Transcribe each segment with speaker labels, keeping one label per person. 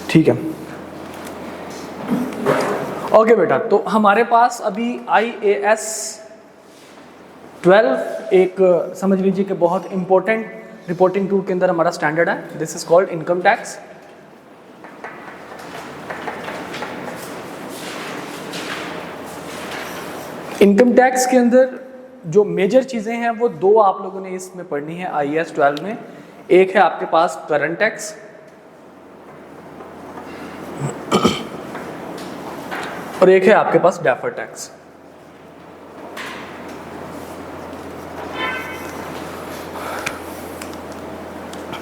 Speaker 1: ठीक है, ओके बेटा। तो हमारे पास अभी IAS 12 एक समझ लीजिए कि बहुत इंपॉर्टेंट रिपोर्टिंग टूल के अंदर हमारा स्टैंडर्ड है। This is called income tax. Income tax के अंदर जो मेजर चीज़ें हैं वो दो आप लोगों ने इसमें पढ़नी है IAS 12 में। एक है आपके पास करंट टैक्स और एक है आपके पास डेफर्ड टैक्स।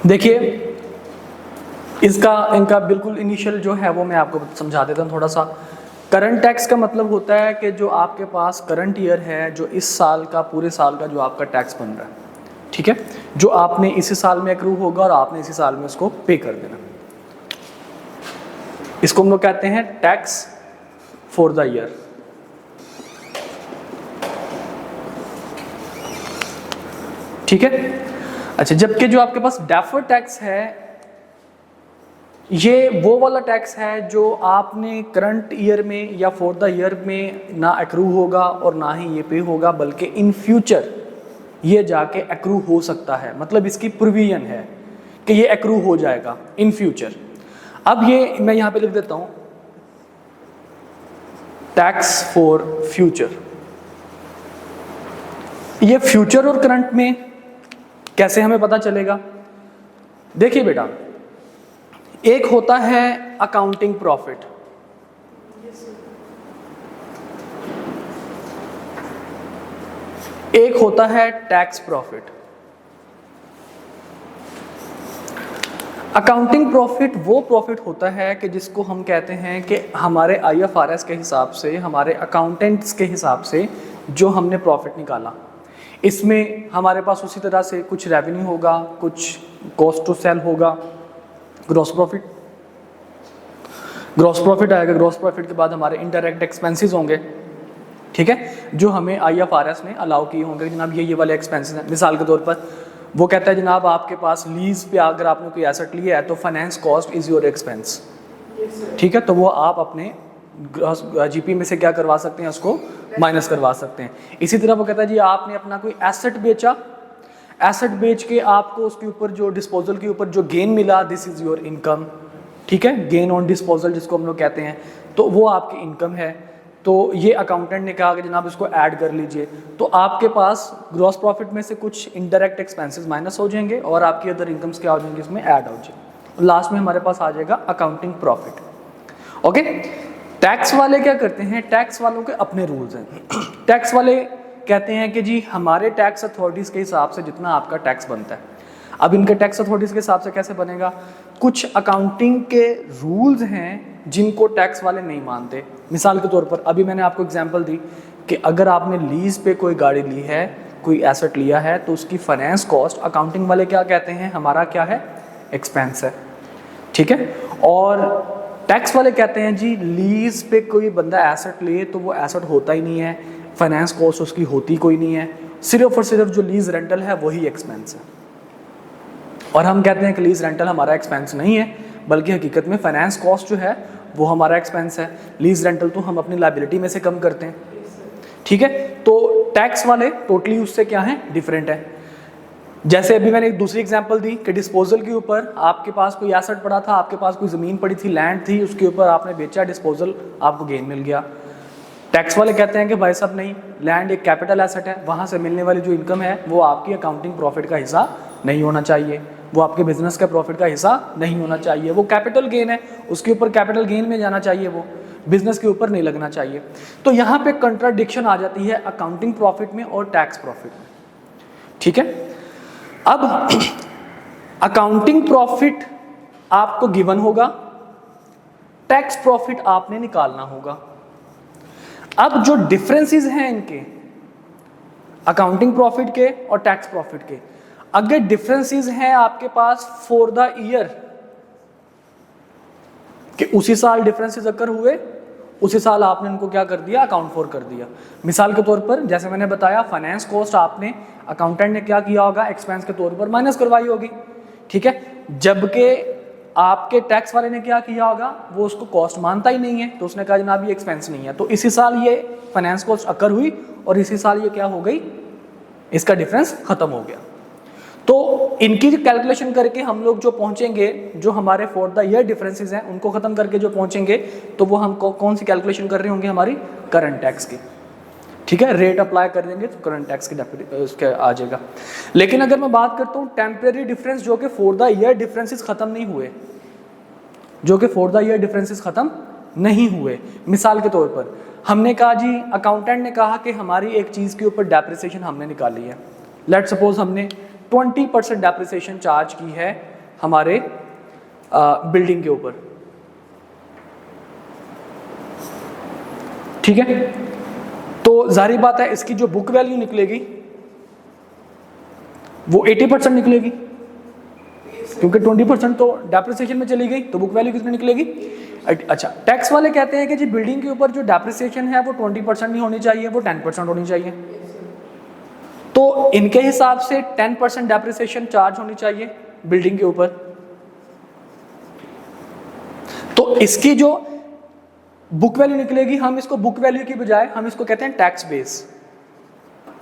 Speaker 1: देखिए इनका बिल्कुल इनिशियल जो है वो मैं आपको समझा देता हूँ थोड़ा सा। करंट टैक्स का मतलब होता है कि जो आपके पास करंट ईयर है, जो इस साल का पूरे साल का जो आपका टैक्स बन रहा है, ठीक है, जो आपने इसी साल में एक्रू होगा और आपने इसी साल में उसको पे कर देना। इसको हम लोग कहते हैं टैक्स फॉर द ईयर। ठीक है, अच्छा। जबकि जो आपके पास डेफर्ड टैक्स है, ये वो वाला टैक्स है जो आपने करंट ईयर में या फॉर द ईयर में ना एक्रू होगा और ना ही ये पे होगा, बल्कि इन फ्यूचर ये जाके एक्रू हो सकता है। मतलब इसकी प्रोविजन है कि ये एक्रू हो जाएगा इन फ्यूचर। अब ये मैं यहाँ पे लिख देता हूँ टैक्स फॉर फ्यूचर। ये फ्यूचर और करंट में कैसे हमें पता चलेगा? देखिए बेटा, एक होता है अकाउंटिंग प्रॉफिट, एक होता है टैक्स प्रॉफिट। अकाउंटिंग प्रॉफिट वो प्रॉफिट होता है कि जिसको हम कहते हैं कि हमारे IFRS के हिसाब से, हमारे अकाउंटेंट्स के हिसाब से जो हमने प्रॉफिट निकाला, इसमें हमारे पास उसी तरह से कुछ रेवेन्यू होगा, कुछ कॉस्ट टू सेल होगा, ग्रॉस प्रॉफिट आएगा। ग्रॉस प्रॉफिट के बाद हमारे इनडायरेक्ट एक्सपेंसेस होंगे, ठीक है, जो हमें IFRS ने अलाउ किए होंगे। जनाब ये वाले एक्सपेंसेस हैं। मिसाल के तौर पर वो कहता है जनाब आपके पास लीज पे अगर आपने कोई एसेट लिया है तो finance cost is your expense, ठीक है, तो वो आप अपने GP में से क्या करवा सकते हैं, उसको माइनस करवा सकते हैं। इसी तरह वो कहता है जी आपने अपना कोई एसेट बेचा, एसेट बेच के आपको उसके ऊपर जो डिस्पोजल के ऊपर जो गेन मिला, दिस इज योर इनकम, ठीक है, गेन ऑन डिस्पोजल जिसको हम लोग कहते हैं, तो वो आपकी इनकम है। तो ये अकाउंटेंट ने कहा कि जनाब इसको ऐड कर लीजिए, तो आपके पास ग्रॉस प्रॉफिट में से कुछ इनडायरेक्ट एक्सपेंसेस माइनस हो जाएंगे और आपकी अदर इनकम्स क्या हो जाएंगे, इसमें ऐड हो जाएंगे। लास्ट में हमारे पास आ जाएगा अकाउंटिंग प्रॉफिट। ओके, टैक्स वाले क्या करते हैं? टैक्स वालों के अपने रूल्स हैं। टैक्स वाले कहते हैं कि जी हमारे टैक्स अथॉरिटीज़ के हिसाब से जितना आपका टैक्स बनता है। अब इनके टैक्स अथॉरिटीज़ के हिसाब से कैसे बनेगा? कुछ अकाउंटिंग के रूल्स हैं जिनको टैक्स वाले नहीं मानते। मिसाल के तौर पर अभी मैंने आपको एग्जांपल दी कि अगर आपने लीज पे कोई गाड़ी ली है, कोई एसेट लिया है, तो उसकी फाइनेंस कॉस्ट अकाउंटिंग वाले क्या कहते हैं, हमारा क्या है, एक्सपेंस है, ठीक है। और टैक्स वाले कहते हैं जी लीज पे कोई बंदा एसेट ले तो वो एसेट होता ही नहीं है, फाइनेंस कॉस्ट उसकी होती कोई नहीं है, सिर्फ और सिर्फ जो लीज रेंटल है वही एक्सपेंस है। और हम कहते हैं कि लीज रेंटल हमारा एक्सपेंस नहीं है, बल्कि हकीकत में फाइनेंस कॉस्ट जो है वो हमारा एक्सपेंस है। लीज रेंटल तो हम अपनी लायबिलिटी में से कम करते हैं, ठीक है। तो टैक्स वाले टोटली उससे क्या है, डिफरेंट है। जैसे अभी मैंने एक दूसरी एग्जांपल दी कि डिस्पोजल के ऊपर आपके पास कोई एसेट पड़ा था, आपके पास कोई ज़मीन पड़ी थी, लैंड थी, उसके ऊपर आपने बेचा, डिस्पोजल, आपको गेन मिल गया। टैक्स वाले कहते हैं कि भाई साहब नहीं, लैंड एक कैपिटल एसेट है, वहाँ से मिलने वाली जो इनकम है वो आपकी अकाउंटिंग प्रॉफिट का हिस्सा नहीं होना चाहिए, वो आपके बिजनेस के प्रॉफिट का हिस्सा नहीं होना चाहिए, वो कैपिटल गेन है, उसके ऊपर कैपिटल गेन में जाना चाहिए, वो बिजनेस के ऊपर नहीं लगना चाहिए। तो यहाँ पे कंट्राडिक्शन आ जाती है अकाउंटिंग प्रॉफिट में और टैक्स प्रॉफिट में, ठीक है। अब अकाउंटिंग प्रॉफिट आपको गिवन होगा, टैक्स प्रॉफिट आपने निकालना होगा। अब जो डिफरेंसेस हैं इनके अकाउंटिंग प्रॉफिट के और टैक्स प्रॉफिट के, अगर डिफरेंसेस हैं आपके पास फॉर द ईयर कि उसी साल डिफरेंसेस अगर हुए, उसी साल आपने उनको क्या कर दिया, अकाउंट फॉर कर दिया। मिसाल के तौर पर जैसे मैंने बताया, फाइनेंस कॉस्ट आपने अकाउंटेंट ने क्या किया होगा, एक्सपेंस के तौर पर माइनस करवाई होगी, ठीक है। जबकि आपके टैक्स वाले ने क्या किया होगा, वो उसको कॉस्ट मानता ही नहीं है, तो उसने कहा जनाब ये एक्सपेंस नहीं है, तो इसी साल ये फाइनेंस कॉस्ट अकर हुई और इसी साल ये क्या हो गई, इसका डिफरेंस खत्म हो गया। तो इनकी कैलकुलेशन करके हम लोग जो पहुंचेंगे, जो हमारे फॉर द ईयर डिफरेंसेस हैं उनको खत्म करके जो पहुंचेंगे, तो वो हम कौन सी कैलकुलेशन कर रहे होंगे, हमारी करंट टैक्स की। ठीक है, रेट अप्लाई कर देंगे तो करंट टैक्स की उसके आ जाएगा। लेकिन अगर मैं बात करता हूँ टेम्परेरी डिफरेंस, जो कि फॉर द ईयर डिफरेंसेस खत्म नहीं हुए, जो कि फॉर द ईयर डिफरेंसेस खत्म नहीं हुए, मिसाल के तौर पर हमने कहा जी, अकाउंटेंट ने कहा कि हमारी एक चीज़ के ऊपर डेप्रिसिएशन हमने निकाली है, लेट सपोज हमने 20% डेप्रिसिएशन चार्ज की है हमारे बिल्डिंग के ऊपर। ठीक है, तो जाहिर बात है इसकी जो बुक वैल्यू निकलेगी वो 80% निकलेगी, क्योंकि 20% तो डेप्रिसिएशन में चली गई, तो बुक वैल्यू कितनी निकलेगी। अच्छा, टैक्स वाले कहते हैं कि जी बिल्डिंग के ऊपर जो डेप्रिसिएशन है वो 20% नहीं होनी चाहिए, वो 10% होनी चाहिए। तो इनके हिसाब से 10% डेप्रिसिएशन चार्ज होनी चाहिए बिल्डिंग के ऊपर। तो इसकी जो बुक वैल्यू निकलेगी, हम इसको बुक वैल्यू की बजाय हम इसको कहते हैं टैक्स बेस।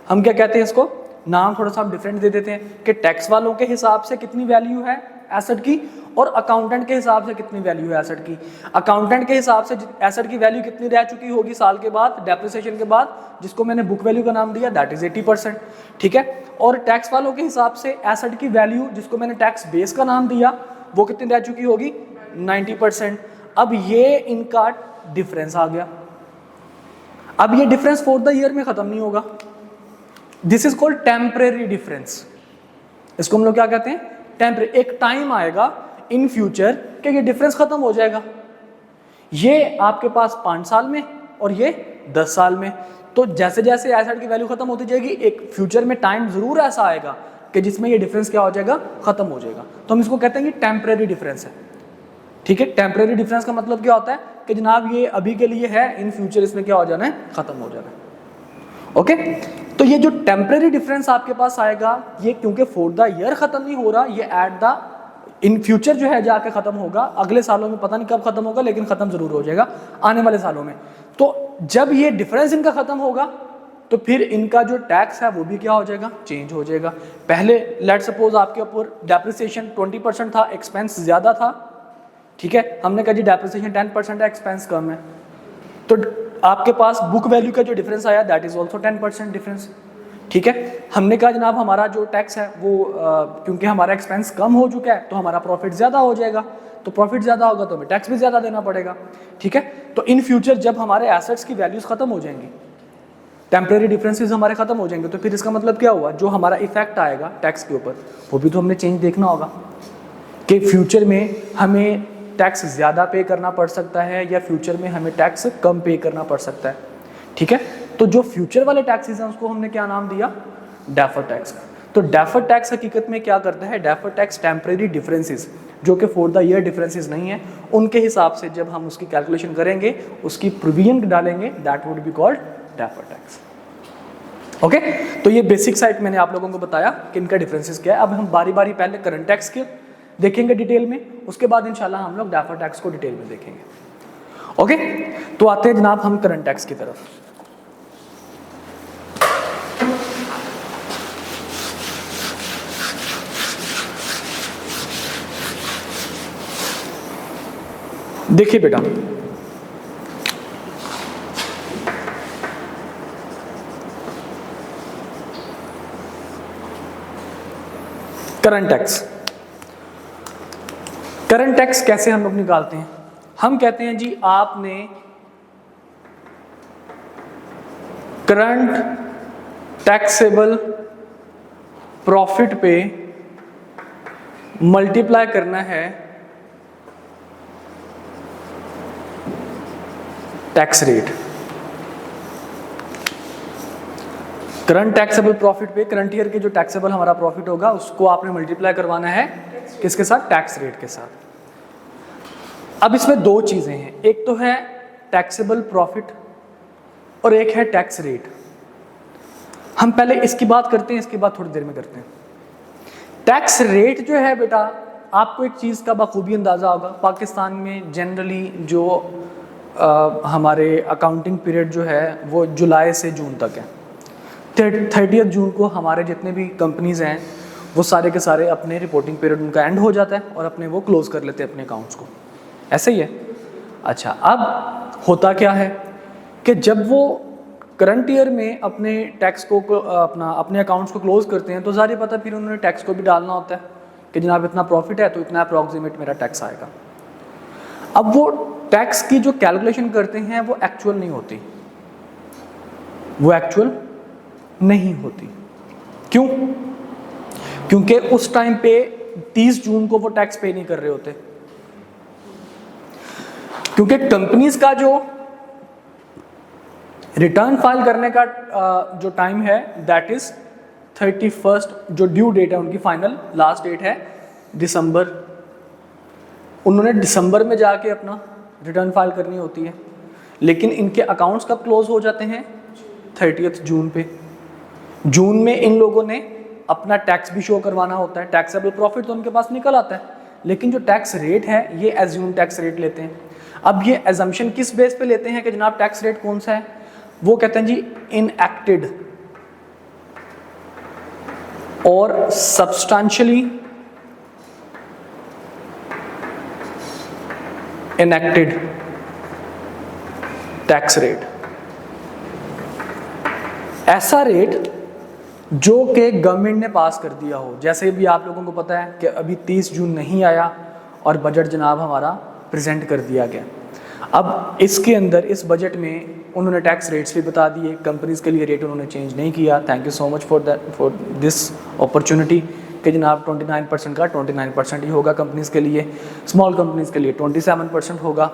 Speaker 1: हम क्या कहते हैं इसको, नाम थोड़ा सा हम डिफरेंट दे देते हैं कि टैक्स वालों के हिसाब से कितनी वैल्यू है एसेट की और अकाउंटेंट के हिसाब से कितनी वैल्यू है एसेट की। अकाउंटेंट के हिसाब से एसेट की वैल्यू कितनी रह चुकी होगी साल के बाद डेप्रिसिएशन के बाद, जिसको मैंने बुक वैल्यू का नाम दिया, दैट इज 80%। ठीक है, और टैक्स वालों के हिसाब से एसेट की वैल्यू, जिसको मैंने टैक्स बेस का नाम दिया, वो कितनी रह चुकी होगी, 90%। अब ये इनका डिफरेंस आ गया। अब ये डिफरेंस फॉर द ईयर में खत्म नहीं होगा, this is called temporary difference. इसको हम लोग क्या कहते हैं, टेम्परेरी। एक टाइम आएगा इन फ्यूचर कि ये डिफरेंस खत्म हो जाएगा, ये आपके पास 5 साल में और ये 10 साल में। तो जैसे जैसे एसेट की वैल्यू खत्म होती जाएगी, एक फ्यूचर में टाइम जरूर ऐसा आएगा कि जिसमें ये डिफरेंस क्या हो जाएगा, खत्म हो जाएगा। तो हम इसको कहते हैं कि टेम्परेरी डिफरेंस है। ठीक है, टेम्परेरी डिफरेंस का मतलब क्या होता है कि जनाब ये अभी के लिए है, इन फ्यूचर इसमें क्या हो जाना है, खत्म हो जाना है। ओके, तो ये जो टेम्परेरी डिफरेंस आपके पास आएगा, ये क्योंकि फॉर द ईयर खत्म नहीं हो रहा, ये एट द इन फ्यूचर जो है जाके खत्म होगा, अगले सालों में पता नहीं कब खत्म होगा, लेकिन खत्म जरूर हो जाएगा आने वाले सालों में। तो जब ये डिफरेंस इनका खत्म होगा, तो फिर इनका जो टैक्स है वो भी क्या हो जाएगा, चेंज हो जाएगा। पहले लेट सपोज आपके ऊपर डेप्रिसिएशन 20% था, एक्सपेंस ज्यादा था। ठीक है, हमने कहा जी डेप्रिसिएशन 10% है, एक्सपेंस कम है, तो आपके पास बुक वैल्यू का जो डिफरेंस आया, दैट इज ऑल्सो 10% डिफरेंस। ठीक है, हमने कहा जनाब हमारा जो टैक्स है वो क्योंकि हमारा एक्सपेंस कम हो चुका है, तो हमारा प्रॉफिट ज़्यादा हो जाएगा, तो प्रॉफिट ज़्यादा होगा तो हमें टैक्स भी ज़्यादा देना पड़ेगा। ठीक है, तो इन फ्यूचर जब हमारे एसेट्स की वैल्यूज खत्म हो जाएंगी, टेम्परेरी डिफरेंसेस हमारे खत्म हो जाएंगे, तो फिर इसका मतलब क्या हुआ, जो हमारा इफेक्ट आएगा टैक्स के ऊपर, वो भी तो हमने चेंज देखना होगा कि फ्यूचर में हमें टैक्स ज़्यादा पे करना पड़ सकता है या फ्यूचर में हमें टैक्स कम पे करना पड़ सकता है। ठीक है, तो जो फ्यूचर वाले टैक्सेस हैं उसको हमने क्या नाम दिया, डेफर टैक्स। तो डेफर टैक्स हकीकत में क्या करता है, डेफर टैक्स टेम्परेरी डिफरेंसेस जो कि फॉर द ईयर डिफरेंसेस नहीं है, उनके हिसाब से जब हम उसकी कैलकुलेशन करेंगे, उसकी प्रोविजन डालेंगे, that would be called defer tax. Okay, तो ये बेसिक साइड मैंने आप लोगों को बताया कि इनका डिफरेंसेस क्या है। अब हम बारी बारी पहले करंट टैक्स के देखेंगे डिटेल में, उसके बाद इंशाल्लाह हम लोग डेफर टैक्स को डिटेल में देखेंगे। ओके, तो आते हैं जनाब हम करंट टैक्स की तरफ। देखिए बेटा, करंट टैक्स, करंट टैक्स कैसे हम लोग निकालते हैं, हम कहते हैं जी आपने करंट टैक्सेबल प्रॉफिट पे मल्टीप्लाई करना है tax rate. Current taxable profit पे करंट ईयर के जो टैक्सेबल हमारा प्रॉफिट होगा उसको आपने मल्टीप्लाई करवाना है किसके साथ, टैक्स रेट के साथ। अब इसमें दो चीजें हैं, एक तो है टैक्सेबल प्रॉफिट और एक है टैक्स रेट। हम पहले इसकी बात करते हैं, इसके बाद थोड़ी देर में करते हैं। टैक्स रेट जो है बेटा आपको एक चीज़ का बखूबी अंदाज़ा होगा, पाकिस्तान में जनरली जो हमारे अकाउंटिंग पीरियड जो है वो जुलाई से जून तक है। 30 जून को हमारे जितने भी कंपनीज़ हैं वो सारे के सारे अपने रिपोर्टिंग पीरियड उनका एंड हो जाता है और अपने वो क्लोज़ कर लेते हैं अपने अकाउंट्स को, ऐसे ही है। अच्छा, अब होता क्या है कि जब वो करंट ईयर में अपने टैक्स को अपने अकाउंट्स को क्लोज़ करते हैं तो ज़ाहिर पता फिर उन्होंने टैक्स को भी डालना होता है कि जनाब इतना प्रॉफिट है तो इतना अप्रॉक्सीमेट मेरा टैक्स आएगा। अब वो टैक्स की जो कैलकुलेशन करते हैं वो एक्चुअल नहीं होती, वो एक्चुअल नहीं होती। क्यों? क्योंकि उस टाइम पे 30 जून को वो टैक्स पे नहीं कर रहे होते, क्योंकि कंपनीज का जो रिटर्न फाइल करने का जो टाइम है दैट इज 31, जो ड्यू डेट है उनकी फाइनल लास्ट डेट है दिसंबर। उन्होंने दिसंबर में जाके अपना रिटर्न फाइल करनी होती है, लेकिन इनके अकाउंट्स कब क्लोज हो जाते हैं? 30 जून पे। जून में इन लोगों ने अपना टैक्स भी शो करवाना होता है, टैक्सेबल प्रॉफिट तो उनके पास निकल आता है, लेकिन जो टैक्स रेट है ये एज्यूम टैक्स रेट लेते हैं। अब ये एजम्पशन किस बेस पे लेते हैं कि जनाब टैक्स रेट कौन सा है? वो कहते हैं जी इनएक्टेड और सब्सटेंशियली इनएक्टेड टैक्स रेट। ऐसा रेट जो कि गवर्नमेंट ने पास कर दिया हो, जैसे भी आप लोगों को पता है कि अभी 30 जून नहीं आया और बजट जनाब हमारा प्रेजेंट कर दिया गया। अब इसके अंदर इस बजट में उन्होंने टैक्स रेट्स भी बता दिए, कंपनीज के लिए रेट उन्होंने चेंज नहीं किया। Thank you so much for this opportunity कि जनाब 29% का 29% ही होगा कंपनीज के लिए, स्मॉल कंपनीज के लिए 27% होगा।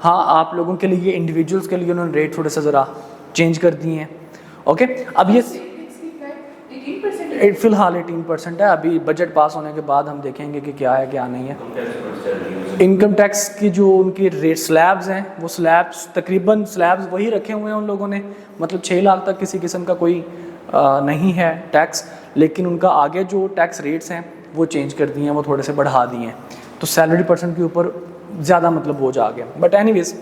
Speaker 1: हाँ, आप लोगों के लिए इंडिविजुअल्स के लिए उन्होंने रेट थोड़े से ज़रा चेंज कर दिए हैं। ओके, अब ये फिलहाल 18% है। अभी बजट पास होने के बाद हम देखेंगे कि क्या है क्या नहीं है। इनकम टैक्स की जो उनकी रेट स्लैब्स हैं वो स्लैब्स तकरीबन स्लैब्स वही रखे हुए हैं उन लोगों ने, मतलब 6 लाख तक किसी किस्म का कोई नहीं है टैक्स, लेकिन उनका आगे जो टैक्स रेट्स हैं वो चेंज कर दिए हैं, वो थोड़े से बढ़ा दिए हैं, तो सैलरी परसेंट के ऊपर ज़्यादा मतलब बोझ आ गया। बट एनीवेज,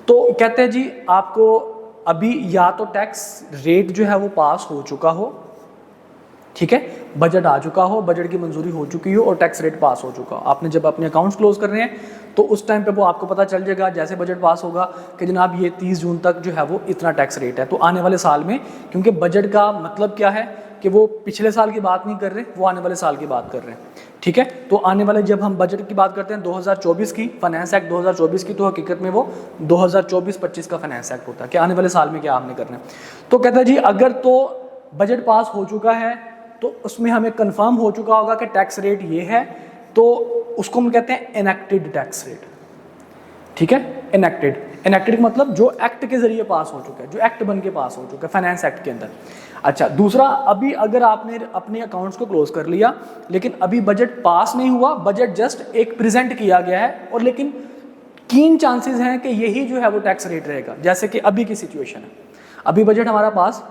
Speaker 1: तो कहते हैं जी आपको अभी या तो टैक्स रेट जो है वो पास हो चुका हो, ठीक है, बजट आ चुका हो, बजट की मंजूरी हो चुकी हो और टैक्स रेट पास हो चुका हो। आपने जब अपने अकाउंट्स क्लोज कर रहे हैं तो उस टाइम पे वो आपको पता चल जाएगा जैसे बजट पास होगा कि जनाब ये 30 जून तक जो है वो इतना टैक्स रेट है। तो आने वाले साल में, क्योंकि बजट का मतलब क्या है कि वो पिछले साल की बात नहीं कर रहे, वो आने वाले साल की बात कर रहे हैं, ठीक है। तो आने वाले जब हम बजट की बात करते हैं 2024 की, फाइनेंस एक्ट 2024 की, तो हकीकत में वो 2024-25 का फाइनेंस एक्ट होता है कि आने वाले साल में क्या हमने करना है। तो कहता है जी अगर तो बजट पास हो चुका है तो उसमें हमें कंफर्म हो चुका होगा कि टैक्स रेट ये है, तो उसको हम कहते हैं इनएक्टेड टैक्स रेट, ठीक है। इनएक्टेड मतलब जो एक्ट के जरिए पास हो चुका है, जो एक्ट बन के पास हो चुका है फाइनेंस एक्ट के अंदर। अच्छा, दूसरा, अभी अगर आपने अपने अकाउंट्स को क्लोज कर लिया लेकिन अभी बजट पास नहीं हुआ, बजट जस्ट एक प्रेजेंट किया गया है और लेकिन कीन चांसेस हैं कि यही जो है वो टैक्स रेट रहेगा। जैसे कि अभी की सिचुएशन है, अभी बजट हमारा पास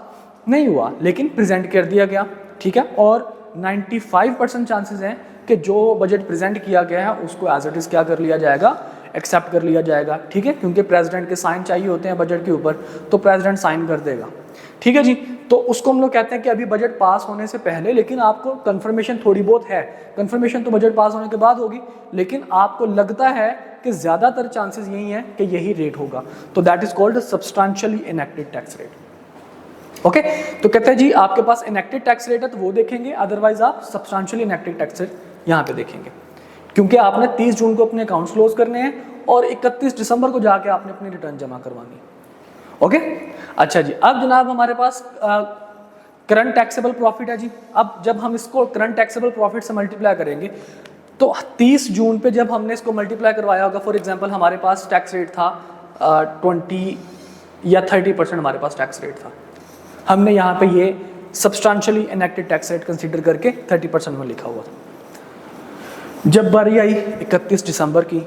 Speaker 1: नहीं हुआ लेकिन प्रेजेंट कर दिया गया, ठीक है, और 95% चांसेस हैं कि जो बजट प्रेजेंट किया गया है उसको एज इट इज़ क्या कर लिया जाएगा, एक्सेप्ट कर लिया जाएगा, ठीक है, क्योंकि प्रेसिडेंट के साइन चाहिए होते हैं बजट के ऊपर, तो प्रेसिडेंट साइन कर देगा, ठीक है जी। तो उसको हम लोग कहते हैं कि अभी बजट पास होने से पहले, लेकिन आपको कंफर्मेशन थोड़ी बहुत है, कंफर्मेशन तो बजट पास होने के बाद होगी, लेकिन आपको लगता है कि ज़्यादातर चांसेस यही हैं कि यही रेट होगा, तो that is called substantially enacted tax rate. Okay, तो कहते हैं जी आपके पास इनएक्टेड टैक्स रेट है तो वो देखेंगे, अदरवाइज आप सब्सटेंशियली इनएक्टेड टैक्स रेट यहाँ पे देखेंगे, क्योंकि आपने 30 जून को अपने अकाउंट्स क्लोज करने हैं और 31 दिसंबर को जाके आपने अपनी रिटर्न जमा करवानी है। ओके, अच्छा जी, अब जनाब हमारे पास करंट टैक्सेबल प्रॉफिट है जी। अब जब हम इसको करंट टैक्सेबल प्रॉफिट से मल्टीप्लाई करेंगे तो 30 जून पे जब हमने इसको मल्टीप्लाई करवाया होगा, फॉर एग्जांपल हमारे पास टैक्स रेट था 20 या 30% हमारे पास टैक्स रेट था, हमने यहाँ पे ये substantially enacted tax rate consider करके 30% में लिखा हुआ था। जब बारी आई 31 दिसंबर की,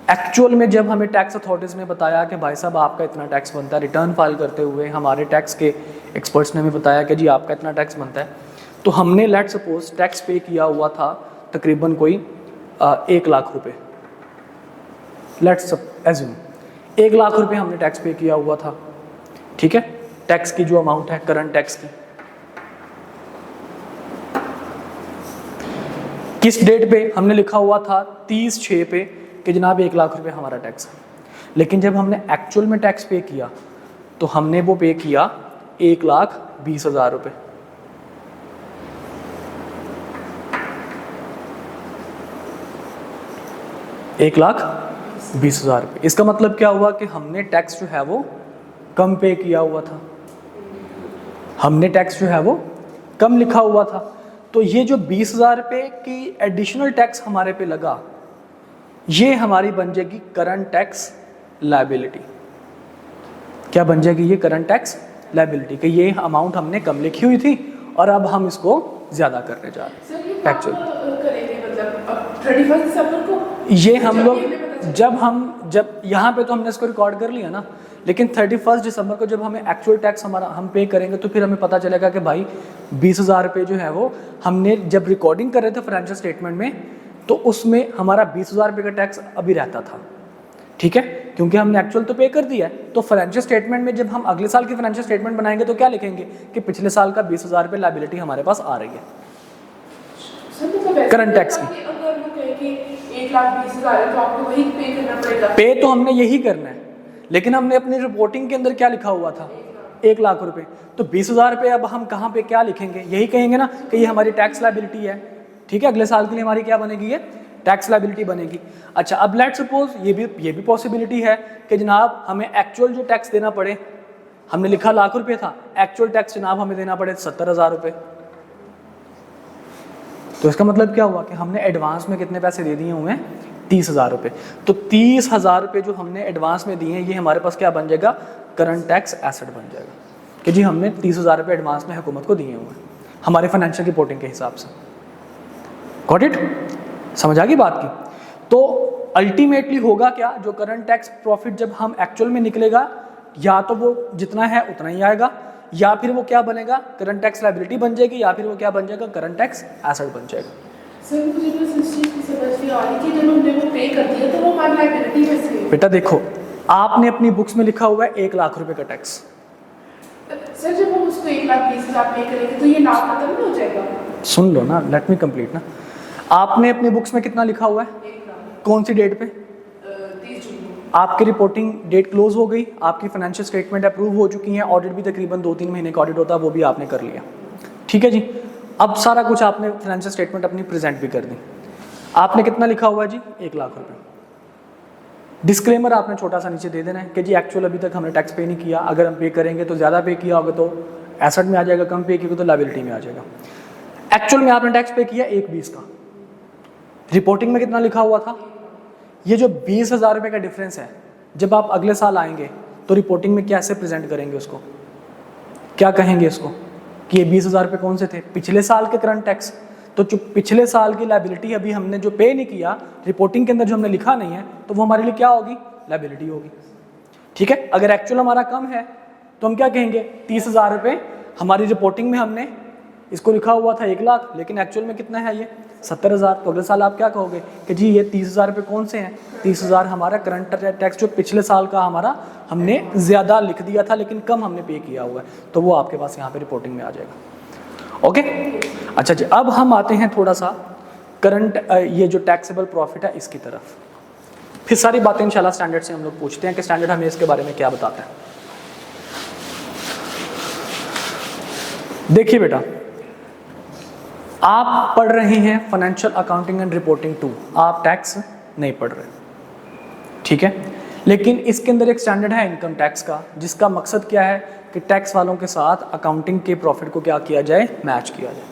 Speaker 1: एक्चुअल में जब हमें टैक्स अथॉरिटीज़ ने बताया कि भाई साहब आपका इतना टैक्स बनता है, रिटर्न फाइल करते हुए हमारे टैक्स के एक्सपर्ट्स ने हमें बताया कि जी आपका इतना टैक्स बनता है, तो हमने लेट सपोज टैक्स पे किया हुआ था तकरीबन कोई 1 लाख रुपए, लेट्स एज्यूम 1 लाख रुपए हमने टैक्स पे किया हुआ था, ठीक है, टैक्स की जो अमाउंट है करंट टैक्स की, किस डेट पे हमने लिखा हुआ था 30/6 पे कि जनाब 1 लाख रुपए हमारा टैक्स है, लेकिन जब हमने एक्चुअल में टैक्स पे किया तो हमने वो पे किया 1,20,000 रुपये। ₹1,20,000। इसका मतलब क्या हुआ कि हमने टैक्स जो है वो कम पे किया हुआ था, हमने टैक्स जो है वो कम लिखा हुआ था। तो ये जो 20,000 रुपये की एडिशनल टैक्स हमारे पे लगा, ये हमारी बन जाएगी करंट टैक्स लायबिलिटी। क्या बन जाएगी ये? करंट टैक्स लायबिलिटी, कि ये अमाउंट हमने कम लिखी हुई थी और अब हम इसको ज़्यादा करने जा रहे हैं। ये हम लोग जब यहाँ पे तो हमने इसको रिकॉर्ड कर लिया ना, लेकिन 31 दिसंबर को जब हमें एक्चुअल टैक्स हम पे करेंगे तो फिर हमें पता चलेगा कि भाई 20,000 रुपये जो है वो हमने जब रिकॉर्डिंग कर रहे थे फाइनेंशियल स्टेटमेंट में तो उसमें हमारा 20,000 रुपये का टैक्स अभी रहता था, ठीक है, क्योंकि हमने एक्चुअल तो पे कर दिया है। तो फाइनेंशियल स्टेटमेंट में जब हम अगले साल की फाइनेंशियल स्टेटमेंट बनाएंगे तो क्या लिखेंगे कि पिछले साल का 20,000 रुपये लायबिलिटी हमारे पास आ रही है करंट टैक्स की। पे तो हमने यही करना है, लेकिन हमने अपनी रिपोर्टिंग के अंदर क्या लिखा हुआ था? 1 लाख रुपए। तो 20,000 रुपये अब हम कहाँ पे क्या लिखेंगे? यही कहेंगे ना कि ये हमारी टैक्स लायबिलिटी है, ठीक है, अगले साल के लिए हमारी क्या बनेगी? ये टैक्स लायबिलिटी बनेगी। अच्छा, अब लेट्स सपोज ये भी पॉसिबिलिटी है कि जनाब हमें एक्चुअल जो टैक्स देना पड़े, हमने लिखा लाख रुपए था, एक्चुअल टैक्स जनाब हमें देना पड़े 70,000 रुपये। तो इसका मतलब क्या हुआ कि हमने एडवांस में कितने पैसे दे दिए हुए हैं? 30,000 रुपये। तो 30,000 रुपये जो हमने एडवांस में दिए हैं ये हमारे पास क्या बन जाएगा? करंट टैक्स एसेट बन जाएगा कि जी हमने 30,000 रुपये एडवांस में हुकूमत को दिए हुए हैं हमारे फाइनेंशियल रिपोर्टिंग के हिसाब से। Got it? समझ आ गई बात की? तो अल्टीमेटली होगा क्या? जो करंट टैक्स प्रॉफिट जब हम एक्चुअल में निकलेगा, या तो वो जितना है उतना ही आएगा, या फिर वो क्या बनेगा? करंट टैक्स लायबिलिटी बन जाएगी, या फिर वो क्या बन जाएगा? करंट टैक्स एसेट बन जाएगा।
Speaker 2: सर मुझे बस इस चीज़ की समझ नहीं आ रही कि जब हमने वो पे कर दिया तो वो हमारी लायबिलिटी कैसे है?
Speaker 1: बेटा देखो, आपने अपनी बुक्स में लिखा हुआ है 1 लाख रुपए का टैक्स।
Speaker 2: सर जब हम उसको 1,20,000 पे करेंगे तो ये नाम खत्म नहीं हो जाएगा?
Speaker 1: सुन लो ना, लेट मी कंप्लीट ना। आपने अपनी बुक्स में कितना लिखा हुआ है?
Speaker 2: 1 लाख।
Speaker 1: कौन सी डेट पे?
Speaker 2: 30 जून को।
Speaker 1: आपकी रिपोर्टिंग डेट क्लोज हो गई, आपकी फाइनेंशियल स्टेटमेंट अप्रूव हो चुकी हैं, ऑडिट भी तकरीबन 2-3 महीने का ऑडिट होता है, वो भी आपने कर लिया, ठीक है जी। अब सारा कुछ आपने फाइनेंशियल स्टेटमेंट अपनी प्रेजेंट भी कर दी। आपने कितना लिखा हुआ है जी? 1 लाख रुपए। डिस्क्लेमर आपने छोटा सा नीचे दे देना है कि जी एक्चुअल अभी तक हमने टैक्स पे नहीं किया, अगर हम पे करेंगे तो ज़्यादा पे किया होगा तो एसेट में आ जाएगा, कम पे किया तो लायबिलिटी में आ जाएगा। एक्चुअल में आपने टैक्स पे किया 1,20,000 का, रिपोर्टिंग में कितना लिखा हुआ था? ये जो 20,000 रुपये का डिफरेंस है, जब आप अगले साल आएंगे तो रिपोर्टिंग में कैसे प्रेजेंट करेंगे उसको? क्या कहेंगे इसको कि ये 20,000 रुपये कौन से थे? पिछले साल के करंट टैक्स। तो जो पिछले साल की लायबिलिटी अभी हमने जो पे नहीं किया, रिपोर्टिंग के अंदर जो हमने लिखा नहीं है, तो वो हमारे लिए क्या होगी? लायबिलिटी होगी, ठीक है। अगर एक्चुअल हमारा कम है तो हम क्या कहेंगे? 30,000 रुपये हमारी रिपोर्टिंग में हमने इसको लिखा हुआ था 1 लाख, लेकिन एक्चुअल में कितना है? ये 70,000। तो अगले साल आप क्या कहोगे कि जी ये 30,000 रुपये कौन से हैं? 30,000 हमारा करंट टैक्स जो पिछले साल का हमारा हमने ज़्यादा लिख दिया था लेकिन कम हमने पे किया हुआ है, तो वो आपके पास यहाँ पे रिपोर्टिंग में आ जाएगा। ओके, अच्छा जी, अब हम आते हैं थोड़ा सा करंट ये जो टैक्सेबल प्रॉफिट है इसकी तरफ। फिर सारी बातें इंशाल्लाह स्टैंडर्ड से हम लोग पूछते हैं कि स्टैंडर्ड हमें इसके बारे में क्या बताता है। देखिए बेटा, आप पढ़ रहे हैं फाइनेंशियल अकाउंटिंग एंड रिपोर्टिंग 2, आप टैक्स नहीं पढ़ रहे, ठीक है, लेकिन इसके अंदर एक स्टैंडर्ड है इनकम टैक्स का, जिसका मकसद क्या है कि टैक्स वालों के साथ अकाउंटिंग के प्रॉफिट को क्या किया जाए? मैच किया जाए,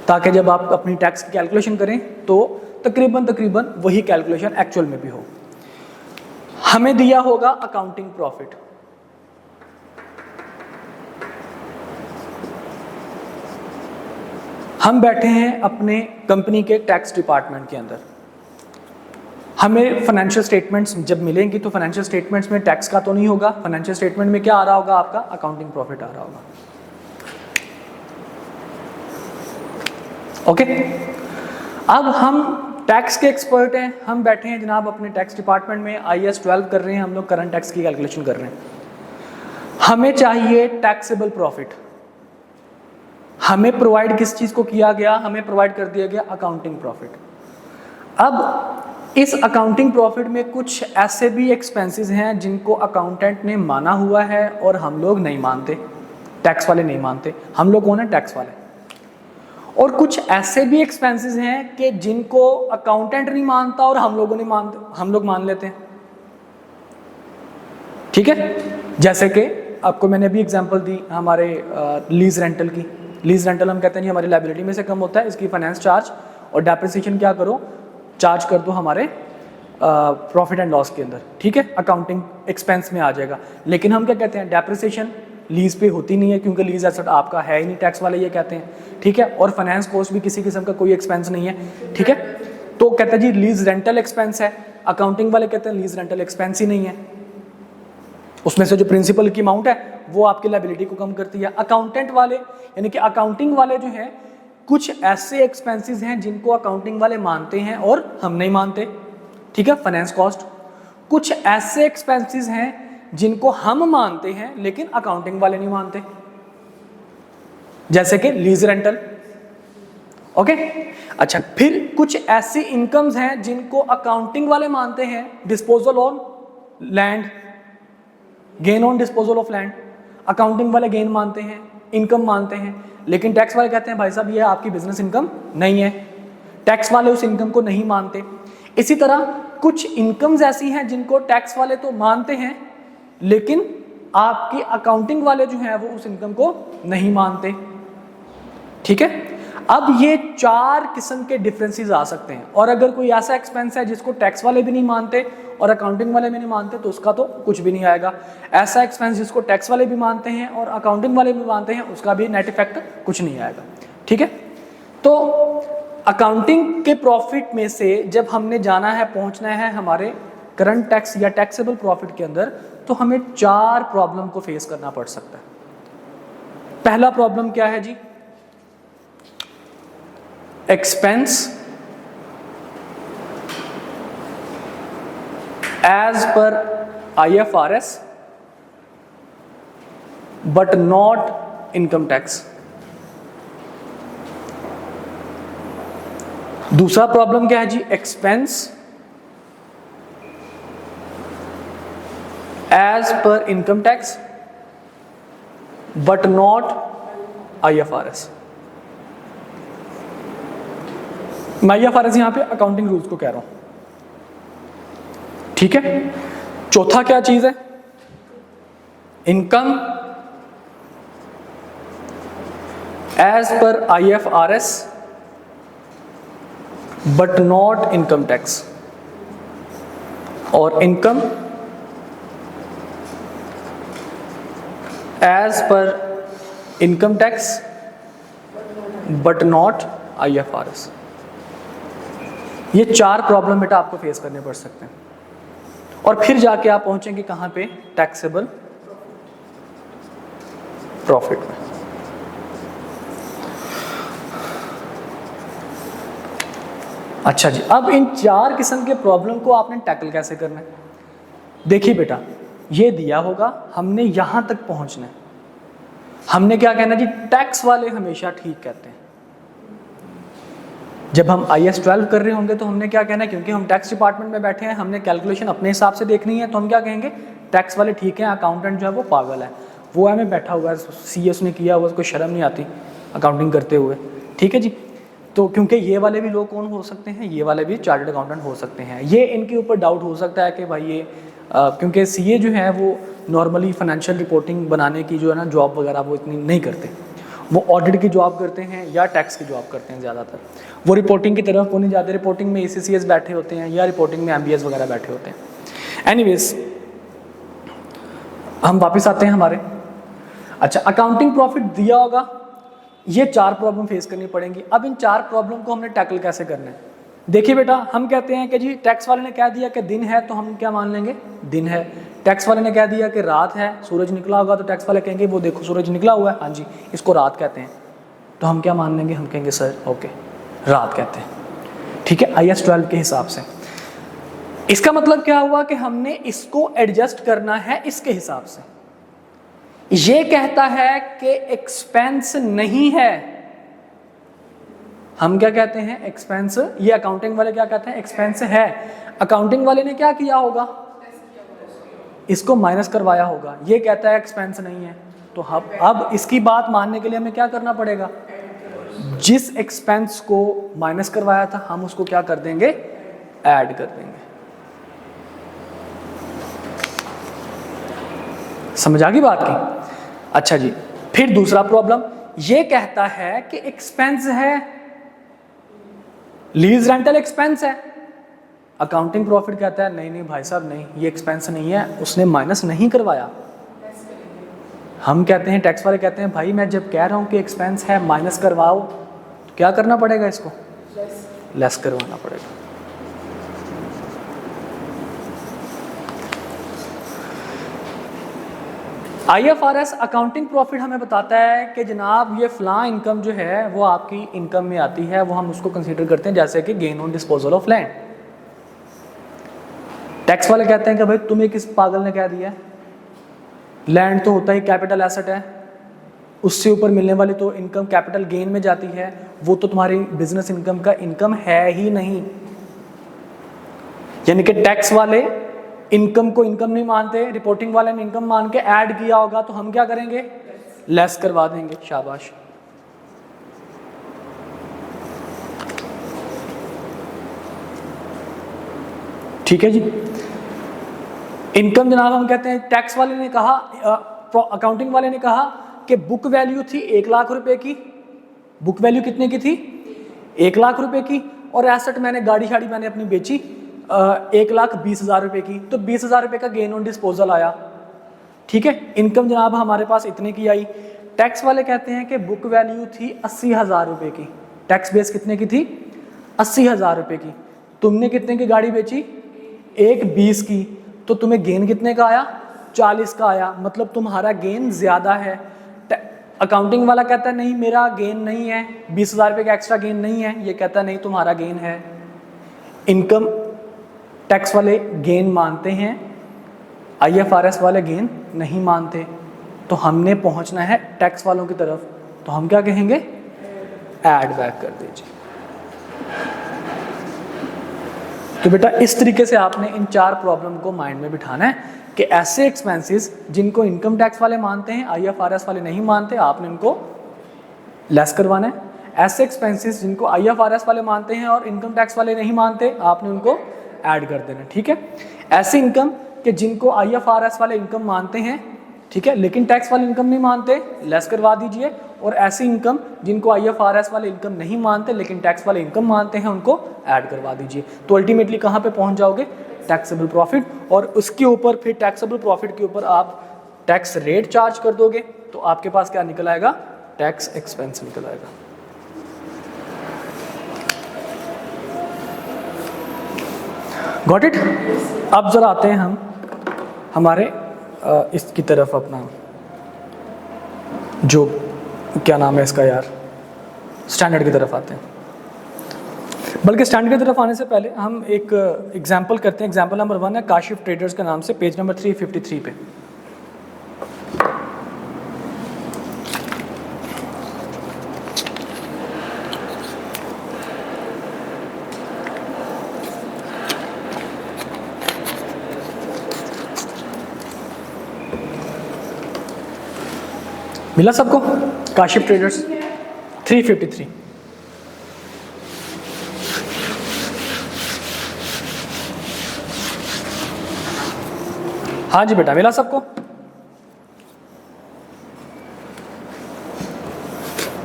Speaker 1: ताकि जब आप अपनी टैक्स की कैलकुलेशन करें तो तकरीबन वही कैलकुलेशन एक्चुअल में भी हो। हमें दिया होगा अकाउंटिंग प्रॉफिट, हम बैठे हैं अपने कंपनी के टैक्स डिपार्टमेंट के अंदर, हमें फाइनेंशियल स्टेटमेंट्स जब मिलेंगी तो फाइनेंशियल स्टेटमेंट्स में टैक्स का तो नहीं होगा, फाइनेंशियल स्टेटमेंट में क्या आ रहा होगा? आपका अकाउंटिंग प्रॉफिट आ रहा होगा। ओके, अब हम टैक्स के एक्सपर्ट हैं, हम बैठे हैं जनाब अपने टैक्स डिपार्टमेंट में, IAS 12 कर रहे हैं हम लोग, करंट टैक्स की कैलकुलेशन कर रहे हैं। हमें चाहिए टैक्सेबल प्रॉफिट। हमें प्रोवाइड किस चीज़ को किया गया? हमें प्रोवाइड कर दिया गया अकाउंटिंग प्रॉफिट। अब इस अकाउंटिंग प्रॉफिट में कुछ ऐसे भी एक्सपेंसेस हैं जिनको अकाउंटेंट ने माना हुआ है और हम लोग नहीं मानते, टैक्स वाले नहीं मानते। हम लोग कौन है? टैक्स वाले। और कुछ ऐसे भी एक्सपेंसेस हैं कि जिनको अकाउंटेंट नहीं मानता और हम लोगों नहीं मानते, हम लोग मान लेते हैं। ठीक है, जैसे कि आपको मैंने अभी एग्जांपल दी हमारे लीज रेंटल की। लीज रेंटल हम कहते हैं हमारी लायबिलिटी में से कम होता है, इसकी फाइनेंस चार्ज और डेप्रिसिएशन क्या करो, चार्ज कर दो हमारे प्रॉफिट एंड लॉस के अंदर। ठीक है, अकाउंटिंग एक्सपेंस में आ जाएगा। लेकिन हम क्या कहते हैं? डेप्रिसिएशन लीज पे होती नहीं है क्योंकि लीज एसेट आपका है ही नहीं, टैक्स वाले ये कहते हैं। ठीक है, और फाइनेंस कॉस्ट भी किसी किस्म का कोई एक्सपेंस नहीं है। ठीक है, तो कहते हैं जी लीज रेंटल एक्सपेंस है, अकाउंटिंग वाले कहते हैं लीज रेंटल एक्सपेंस ही नहीं है, उसमें से जो प्रिंसिपल की अमाउंट है वो आपकी लायबिलिटी को कम करती है। अकाउंटेंट वाले यानी कि अकाउंटिंग वाले जो हैं, कुछ ऐसे एक्सपेंसेस हैं जिनको अकाउंटिंग वाले मानते हैं और हम नहीं मानते। ठीक है, फाइनेंस कॉस्ट। कुछ ऐसे एक्सपेंसेस हैं जिनको हम मानते हैं लेकिन अकाउंटिंग वाले नहीं मानते, जैसे कि लीज रेंटल। ओके, अच्छा, फिर कुछ ऐसी इनकम्स हैं जिनको अकाउंटिंग वाले मानते हैं, disposal on land, gain on disposal of land, accounting वाले गेन मानते हैं, इनकम मानते हैं, लेकिन टैक्स वाले कहते हैं भाई साहब ये आपकी बिजनेस इनकम नहीं है, टैक्स वाले उस इनकम को नहीं मानते। इसी तरह कुछ इनकम्स ऐसी हैं जिनको टैक्स वाले तो मानते हैं लेकिन आपकी अकाउंटिंग वाले जो हैं वो उस इनकम को नहीं मानते। ठीक है, अब ये 4 किस्म के डिफरेंसेस आ सकते हैं। और अगर कोई ऐसा एक्सपेंस है जिसको टैक्स वाले भी नहीं मानते और अकाउंटिंग वाले भी नहीं मानते तो उसका तो कुछ भी नहीं आएगा। ऐसा एक्सपेंस जिसको टैक्स वाले भी मानते हैं और अकाउंटिंग वाले भी मानते हैं उसका भी नेट इफेक्ट कुछ नहीं आएगा। ठीक है, तो अकाउंटिंग के प्रॉफिट में से जब हमने जाना है, पहुंचना है हमारे करंट टैक्स या टैक्सेबल प्रॉफिट के अंदर, तो हमें 4 प्रॉब्लम को फेस करना पड़ सकता है। पहला प्रॉब्लम क्या है जी? Expense as per IFRS but not income tax. दूसरा प्रॉब्लम क्या है जी? Expense as per income tax but not IFRS। मैं IFRS यहां पे अकाउंटिंग रूल्स को कह रहा हूं। ठीक है, चौथा क्या चीज है? Income as per IFRS but not income tax, और income as per income tax but not IFRS। ये 4 प्रॉब्लम बेटा आपको फेस करने पड़ सकते हैं और फिर जाके आप पहुंचेंगे कहां पे? टैक्सेबल प्रॉफिट में। अच्छा जी, अब इन 4 किस्म के प्रॉब्लम को आपने टैकल कैसे करना है? देखिए बेटा, ये दिया होगा, हमने यहां तक पहुंचना है। हमने क्या कहना जी? टैक्स वाले हमेशा ठीक कहते हैं। जब हम IAS 12 कर रहे होंगे तो हमने क्या कहना है? क्योंकि हम टैक्स डिपार्टमेंट में बैठे हैं, हमने कैलकुलेशन अपने हिसाब से देखनी है, तो हम क्या कहेंगे? टैक्स वाले ठीक हैं, अकाउंटेंट जो है वो पागल है, वो हमें बैठा हुआ है, CS ने किया हुआ, उसको शर्म नहीं आती अकाउंटिंग करते हुए। ठीक है जी, तो क्योंकि ये वाले भी लोग कौन हो सकते हैं? ये वाले भी चार्टर्ड अकाउंटेंट हो सकते हैं। ये इनके ऊपर डाउट हो सकता है कि भाई ये क्योंकि CA जो है वो नॉर्मली फाइनेंशियल रिपोर्टिंग बनाने की जो है ना जॉब वगैरह वो इतनी नहीं करते, वो ऑडिट की जॉब करते हैं या टैक्स की जॉब करते हैं ज़्यादातर। वो रिपोर्टिंग की तरफ को नहीं जाते, रिपोर्टिंग में ECCS बैठे होते हैं या रिपोर्टिंग में MBS वगैरह बैठे होते हैं। एनीवेज, हम वापस आते हैं हमारे। अच्छा, अकाउंटिंग प्रॉफिट दिया होगा, ये 4 प्रॉब्लम फेस करनी पड़ेंगी। अब इन 4 प्रॉब्लम को हमने टैकल कैसे करना है? देखिए बेटा, हम कहते हैं कि जी टैक्स वाले ने कह दिया कि दिन है तो हम क्या मान लेंगे? दिन है। टैक्स वाले ने कह दिया कि रात है, सूरज निकला होगा, तो टैक्स वाले कहेंगे वो देखो सूरज निकला हुआ है, हाँ जी, इसको रात कहते हैं। तो हम क्या मान लेंगे? हम कहेंगे सर ओके, रात कहते हैं। ठीक है, IAS 12 के हिसाब से। इसका मतलब क्या हुआ कि हमने इसको एडजस्ट करना है इसके हिसाब से। ये कहता है कि एक्सपेंस नहीं है, हम क्या कहते हैं एक्सपेंस, ये अकाउंटिंग वाले क्या कहते हैं एक्सपेंस है। अकाउंटिंग वाले ने क्या किया होगा, इसको माइनस करवाया होगा, ये कहता है एक्सपेंस नहीं है। तो अब इसकी बात मानने के लिए हमें क्या करना पड़ेगा, जिस एक्सपेंस को माइनस करवाया था हम उसको क्या कर देंगे, ऐड कर देंगे। समझ आ गई बात की। अच्छा जी, फिर दूसरा प्रॉब्लम ये कहता है कि एक्सपेंस है, लीज रेंटल एक्सपेंस है। अकाउंटिंग प्रॉफिट कहता है नहीं नहीं भाई साहब नहीं, ये एक्सपेंस नहीं है, उसने माइनस नहीं करवाया। हम कहते हैं, टैक्स वाले कहते हैं भाई मैं जब कह रहा हूं कि एक्सपेंस है माइनस करवाओ, तो क्या करना पड़ेगा, इसको लेस करवाना पड़ेगा। IFRS अकाउंटिंग प्रॉफिट हमें बताता है कि जनाब ये फलां इनकम जो है वो आपकी इनकम में आती है, वो हम उसको कंसीडर करते हैं जैसे कि gain on disposal of land. Tax वाले कहते हैं कि भाई तुम्हें किस पागल ने कह दिया, लैंड तो होता ही कैपिटल एसेट है, उससे ऊपर मिलने वाली तो इनकम कैपिटल गेन में जाती है, वो तो तुम्हारी बिजनेस इनकम का इनकम है ही नहीं। यानी कि टैक्स वाले इनकम को इनकम नहीं मानते, रिपोर्टिंग वाले ने इनकम मान के ऐड किया होगा, तो हम क्या करेंगे, लेस करवा देंगे। शाबाश। ठीक है जी। इनकम जनाब हम कहते हैं, टैक्स वाले ने कहा, अकाउंटिंग वाले ने कहा कि बुक वैल्यू थी 1 लाख रुपए की, बुक वैल्यू कितने की थी, 1 लाख रुपए की, और एसेट मैंने गाड़ी शाड़ी मैंने अपनी बेची 1,20,000 रुपए की, तो 20,000 रुपए का गेन ऑन डिस्पोजल आया। ठीक है, इनकम जनाब हमारे पास इतने की आई। टैक्स वाले कहते हैं कि बुक वैल्यू थी 80,000 रुपए की, टैक्स बेस कितने की थी, 80,000 रुपए की, तुमने कितने की गाड़ी बेची, 1,20 की, तो तुम्हें गेन कितने का आया, 40 का आया, मतलब तुम्हारा गेन ज्यादा है। अकाउंटिंग वाला कहता है नहीं मेरा गेन नहीं है, 20,000 रुपए का एक्स्ट्रा गेन नहीं है, ये कहता है नहीं तुम्हारा गेन है। इनकम टैक्स वाले गेन मानते हैं, IFRS वाले गेन नहीं मानते, तो हमने पहुंचना है टैक्स वालों की तरफ, तो हम क्या कहेंगे, ऐड बैक कर दीजिए। तो बेटा इस तरीके से आपने इन 4 प्रॉब्लम को माइंड में बिठाना है कि ऐसे एक्सपेंसेस जिनको इनकम टैक्स वाले मानते हैं, IFRS वाले नहीं मानते, आपने इनको लेस करवाना है। ऐसे एक्सपेंसेस जिनको IFRS वाले मानते हैं और इनकम टैक्स वाले नहीं मानते, आपने उनको ऐड कर देना। ठीक है, ऐसी इनकम कि जिनको IFRS वाले इनकम मानते हैं, ठीक है, लेकिन टैक्स वाले इनकम नहीं मानते, लेस करवा दीजिए। और ऐसी इनकम जिनको IFRS वाले इनकम नहीं मानते लेकिन टैक्स वाले इनकम मानते हैं, उनको ऐड करवा दीजिए। तो अल्टीमेटली कहाँ पे पहुंच जाओगे, टैक्सेबल प्रॉफिट, और उसके ऊपर फिर टैक्सेबल प्रॉफिट के ऊपर आप टैक्स रेट चार्ज कर दोगे, तो आपके पास क्या निकल आएगा, टैक्स एक्सपेंस निकल आएगा। Got it. अब जरा आते हैं हम हमारे इसकी तरफ, अपना जो क्या नाम है इसका यार, स्टैंडर्ड की तरफ आते हैं। बल्कि स्टैंडर्ड की तरफ आने से पहले हम एक एग्जांपल करते हैं। एग्जांपल नंबर 1 है काशिफ ट्रेडर्स के नाम से, पेज नंबर 353 पे। मिला सबको, काशिफ ट्रेडर्स 353। हाँ जी बेटा, मिला सबको।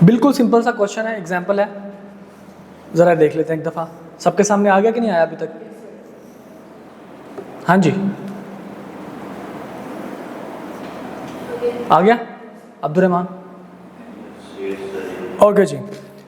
Speaker 1: बिल्कुल सिंपल सा क्वेश्चन है, एग्जांपल है, जरा देख लेते हैं एक दफा। सबके सामने आ गया कि नहीं आया अभी तक? हाँ जी, आ गया अब्दुल रहमान? ओके जी।